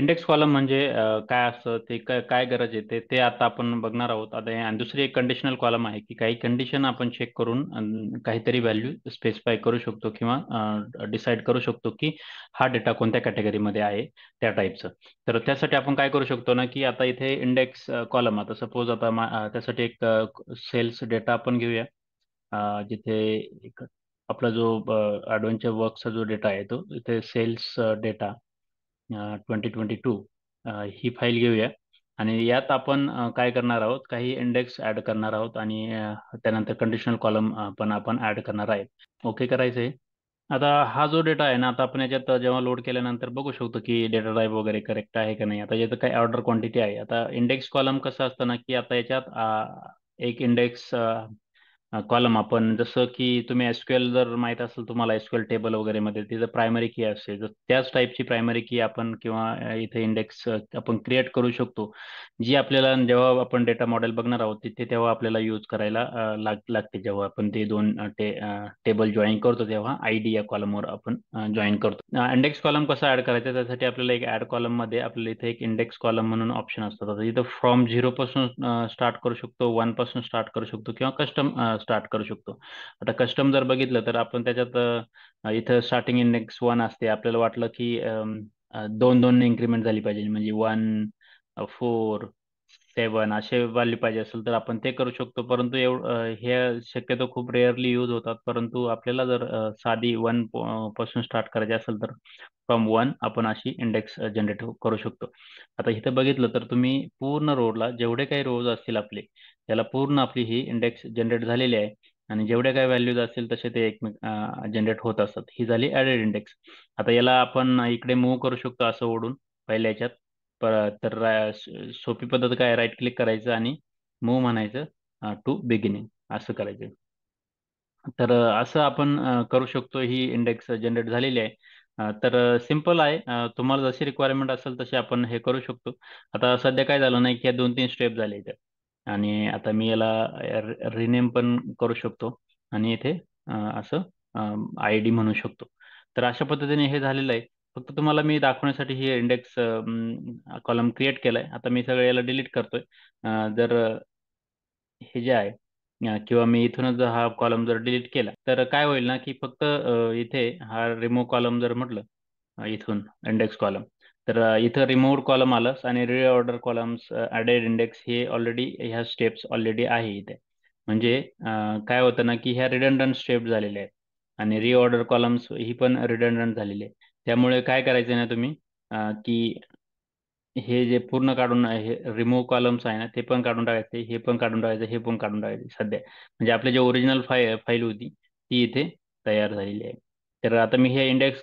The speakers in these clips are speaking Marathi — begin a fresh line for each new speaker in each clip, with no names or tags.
इंडेक्स कॉलम म्हणजे काय असतं ते काय काय गरज आहे ते ते आता आपण बघणार आहोत. आता आणि दुसरी एक कंडिशनल कॉलम आहे की काही कंडिशन आपण चेक करून काहीतरी व्हॅल्यू स्पेसिफाय करू शकतो किंवा डिसाईड करू शकतो की हा डेटा कोणत्या कॅटेगरीमध्ये आहे त्या टाईपचं. तर त्यासाठी आपण काय करू शकतो ना की आता इथे इंडेक्स कॉलम आता सपोज आता त्यासाठी एक सेल्स डेटा आपण घेऊया. जिथे एक आपला जो ॲडव्हेंचर वर्कचा जो डेटा आहे तो इथे सेल्स डेटा 2022 ही फाईल घेऊया आणि यात आपण काय करणार आहोत काही इंडेक्स ऍड करणार आहोत आणि त्यानंतर कंडिशनल कॉलम पण आपण ऍड करणार आहे. ओके करायचं आहे. आता हा जो डेटा आहे ना आता आपण याच्यात जेव्हा लोड केल्यानंतर बघू शकतो की डेटा टाईप वगैरे करेक्ट आहे का नाही. आता याचं काही ऑर्डर क्वांटिटी आहे. आता इंडेक्स कॉलम कसं असतं ना की आता याच्यात एक इंडेक्स कॉलम आपण जसं की तुम्ही एसक्यूएल जर माहित असेल तुम्हाला एसक्यूएल टेबल वगैरे मध्ये तिथं प्रायमरी की असते तर त्याच टाईपची प्रायमरी की आपण किंवा इथे इंडेक्स आपण क्रिएट करू शकतो जी आपल्याला जेव्हा आपण डेटा मॉडेल बघणार आहोत तिथे तेव्हा आपल्याला यूज करायला लागते जेव्हा आपण ते दोन टेबल जॉईन करतो तेव्हा आयडी या कॉलमवर आपण जॉईन करतो. इंडेक्स कॉलम कसा ऍड करायचा त्यासाठी आपल्याला एक ऍड कॉलम मध्ये आपल्याला इथे एक इंडेक्स कॉलम म्हणून ऑप्शन असतात. आता इथं फ्रॉम झिरो पासून स्टार्ट करू शकतो, वन पासून स्टार्ट करू शकतो किंवा कस्टम स्टार्ट करू शकतो. आता कस्टम जर बघितलं तर आपण त्याच्यात इथं स्टार्टिंग इंडेक्स वन असते. आपल्याला वाटलं की दोन दोन इन्क्रीमेंट झाली पाहिजे म्हणजे वन 4 7 असे व्हॅल्यू पाहिजे असेल तर आपण ते करू शकतो. परंतु हे शक्यतो खूप रेअरली यूज होतात. परंतु आपल्याला जर साधी वन पासून स्टार्ट करायची असेल तर फ्रॉम वन आपण अशी इंडेक्स जनरेट करू शकतो. आता इथं बघितलं तर तुम्ही पूर्ण रोडला जेवढे काही रोज असतील आपले त्याला पूर्ण आपली ही इंडेक्स जनरेट झालेली आहे आणि जेवढे काही व्हॅल्यूज असतील तसे ते एकमेक जनरेट होत असतात. ही झाली ऍडेड इंडेक्स. आता याला आपण इकडे मूव्ह करू शकतो असं ओढून पहिल्या याच्यात. तर सोपी पद्धत काय राईट क्लिक करायचं आणि मूव्ह म्हणायचं टू बिगिनिंग असं करायचं. तर असं आपण करू शकतो. ही इंडेक्स जनरेट झालेली आहे. तर सिम्पल आहे. तुम्हाला जशी रिक्वायरमेंट असेल तशी आपण हे करू शकतो. आता सध्या काय झालं नाही की या दोन तीन स्टेप झाले इथे आणि आता मी याला रिनेम पण करू शकतो आणि इथे असं आय डी म्हणू शकतो. तर अशा पद्धतीने हे झालेलं आहे. फक्त तुम्हाला मी दाखवण्यासाठी ही इंडेक्स कॉलम क्रिएट केलाय. आता मी सगळं याला डिलीट करतोय. जर हे जे आहे किंवा मी इथूनच जर हा कॉलम जर डिलीट केला तर काय होईल ना की फक्त इथे हा रिमूव्ह कॉलम जर म्हटलं इथून इंडेक्स कॉलम तर इथं रिमूव्ह कॉलम आलंच आणि रिऑर्डर कॉलम्स ॲडेड इंडेक्स हे ऑलरेडी ह्या स्टेप्स ऑलरेडी आहे इथे. म्हणजे काय होतं ना की ह्या रिडंडंट स्टेप झालेल्या आहेत आणि रिऑर्डर कॉलम्स ही पण रिडंडंट झालेली आहे. त्यामुळे काय करायचं ना तुम्ही की हे जे पूर्ण काढून हे रिमूव्ह कॉलम्स आहे ना ते पण काढून टाकायचे, हे पण काढून टाकायचं, हे पण काढून टाकायचे सध्या. म्हणजे आपली जी ओरिजिनल फाईल होती ती इथे तयार झालेली आहे. तर आता मी हे इंडेक्स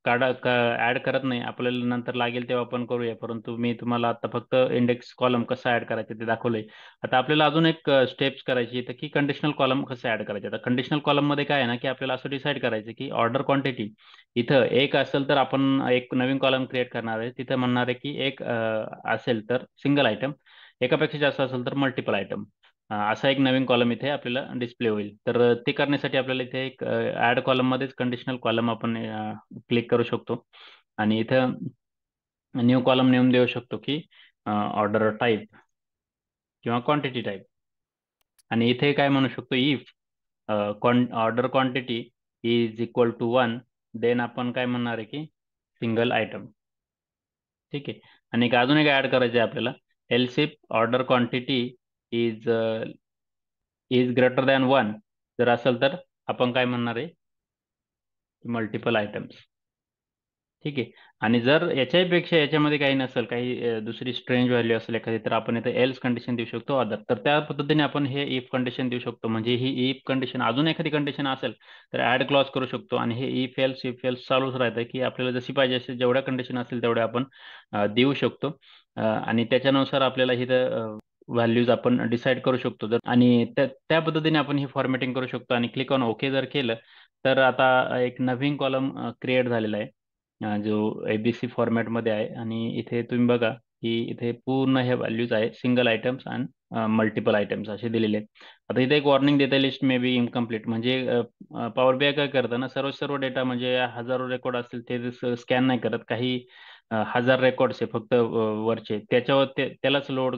ऍड करत नाही. आपल्याला नंतर लागेल तेव्हा आपण करूया. परंतु मी तुम्हाला आता फक्त इंडेक्स कॉलम कसा ऍड करायचा ते दाखवलंय. आता आपल्याला अजून एक स्टेप्स करायची तर की कंडिशनल कॉलम कसं ऍड करायचे. आता कंडिशनल कॉलम मध्ये काय आहे ना की आपल्याला असं डिसाईड करायचं की ऑर्डर क्वांटिटी इथं एक असेल तर आपण एक नवीन कॉलम क्रिएट करणार आहे. तिथं म्हणणार आहे की एक असेल तर सिंगल आयटम, एकापेक्षा जास्त असेल तर मल्टिपल आयटम. असा एक नवीन कॉलम इथे आपल्याला डिस्प्ले होईल. तर ते करण्यासाठी आपल्याला इथे एक ऍड कॉलम मध्येच कंडिशनल कॉलम आपण क्लिक करू शकतो आणि इथं न्यू कॉलम नेम देऊ शकतो की ऑर्डर टाईप किंवा क्वांटिटी टाईप आणि इथे काय म्हणू शकतो if order quantity is equal to one then आपण काय म्हणणार आहे की सिंगल आयटम. ठीक आहे. आणि एक अजून एक ऍड करायचं आहे आपल्याला else if order quantity is is greater than one जर असेल तर आपण काय म्हणणार आहे मल्टिपल आयटम्स. ठीक आहे. आणि जर याच्याही पेक्षा याच्यामध्ये काही नसेल काही दुसरी स्ट्रेंज व्हॅल्यू असेल एखादी तर आपण इथे एल्स कंडिशन देऊ शकतो अदर. तर त्या पद्धतीने आपण हे इफ कंडिशन देऊ शकतो. म्हणजे ही इफ कंडिशन अजून एखादी कंडिशन असेल तर ऍड क्लॉज करू शकतो आणि हे इफ एल्स चालूच राहतं की आपल्याला जशी पाहिजे असे जेवढ्या कंडिशन असतील तेवढ्या आपण देऊ शकतो. आणि त्याच्यानुसार आपल्याला इथं व्हॅल्यूज आपण डिसाईड करू शकतो. जर आणि त्या पद्धतीने आपण ही फॉर्मॅटिंग करू शकतो आणि क्लिक ऑन ओके जर केलं तर आता एक नवीन कॉलम क्रिएट झालेला आहे जो एबीसी फॉर्मॅटमध्ये आहे आणि इथे तुम्ही बघा की इथे पूर्ण हे व्हॅल्यूज आहे सिंगल आयटम्स आणि मल्टिपल आयटम्स असे दिलेले आहेत. आता इथे एक वॉर्निंग देते लिस्ट मे बी इनकम्प्लीट म्हणजे पॉवर बीआय काय करतं ना सर्व डेटा म्हणजे हजारो रेकॉर्ड असतील ते स्कॅन नाही करत. काही हजार रेकॉर्ड्स आहे फक्त वरचे त्याच्यावर त्यालाच लोड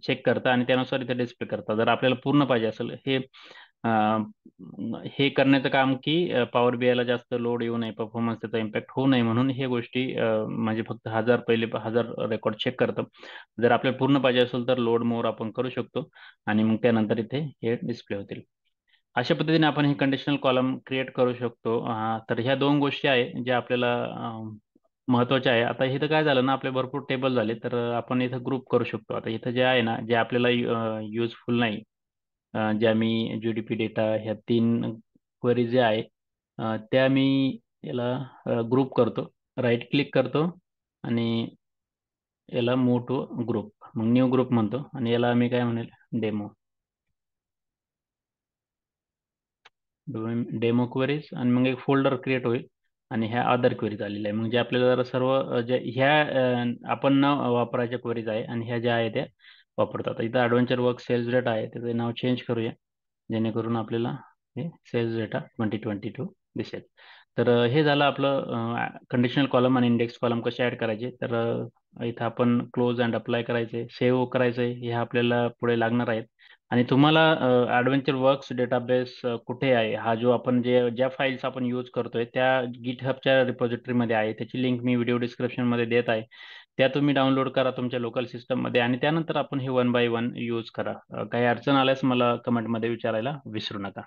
चेक करतं आणि त्यानुसार इथे डिस्प्ले करतं. जर आपल्याला पूर्ण पाहिजे असेल अं, हे करण्याचं काम की पॉवर बीआयला जास्त लोड येऊ नये, परफॉर्मन्स त्याचा इम्पॅक्ट होऊ नये म्हणून हे गोष्टी म्हणजे फक्त हजार रेकॉर्ड चेक करतं. जर आपल्याला पूर्ण पाहिजे असेल तर लोड मोर आपण करू शकतो आणि मग त्यानंतर इथे हे डिस्प्ले होतील. अशा पद्धतीने आपण हे कंडिशनल कॉलम क्रिएट करू शकतो. तर ह्या दोन गोष्टी आहे ज्या आपल्याला महत्वाच्या आहे. आता इथं काय झालं ना, आपले भरपूर टेबल झाले तर आपण इथं ग्रुप करू शकतो. आता इथं जे आहे ना, जे आपल्याला युजफुल नाही, ज्या मी जीडीपी डेटा ह्या 3 क्वेरी जे आहे त्या मी याला ग्रुप करतो. राईट क्लिक करतो आणि याला मूव टू ग्रुप, मग न्यू ग्रुप म्हणतो आणि याला मी काय म्हणेल, डेमो. डेमो क्वेरीज आणि मग एक फोल्डर क्रिएट होईल आणि ह्या अदर क्वेरीज आलेल्या आहे. म्हणजे आपल्याला जरा सर्व ज्या ह्या आपण न वापरायच्या क्वेरीज आहे आणि ह्या ज्या आहे त्या वापरतात. इथं ॲडव्हेंचर वर्क सेल्स डेटा आहे, त्याचं नाव चेंज करूया जेणेकरून आपल्याला हे सेल्स डेटा 2022 दिसेल. तर हे झालं आपलं कंडिशनल कॉलम आणि इंडेक्स कॉलम कसे ॲड करायचे. तर इथं आपण क्लोज अँड अप्लाय करायचे, सेव्ह करायचे, हे आपल्याला पुढे लागणार आहेत. आणि तुम्हाला ॲडव्हेंचर वर्क्स डेटाबेस कुठे आहे, हा जो आपण ज्या फाईल्स आपण यूज करतोय त्या गिटहबच्या रिपॉझिटरीमध्ये आहे. त्याची लिंक मी व्हिडिओ डिस्क्रिप्शनमध्ये देत आहे. त्या तुम्ही डाउनलोड करा तुमच्या लोकल सिस्टममध्ये आणि त्यानंतर आपण हे वन बाय वन यूज करा. काही अडचण आल्यास मला कमेंटमध्ये विचारायला विसरू नका.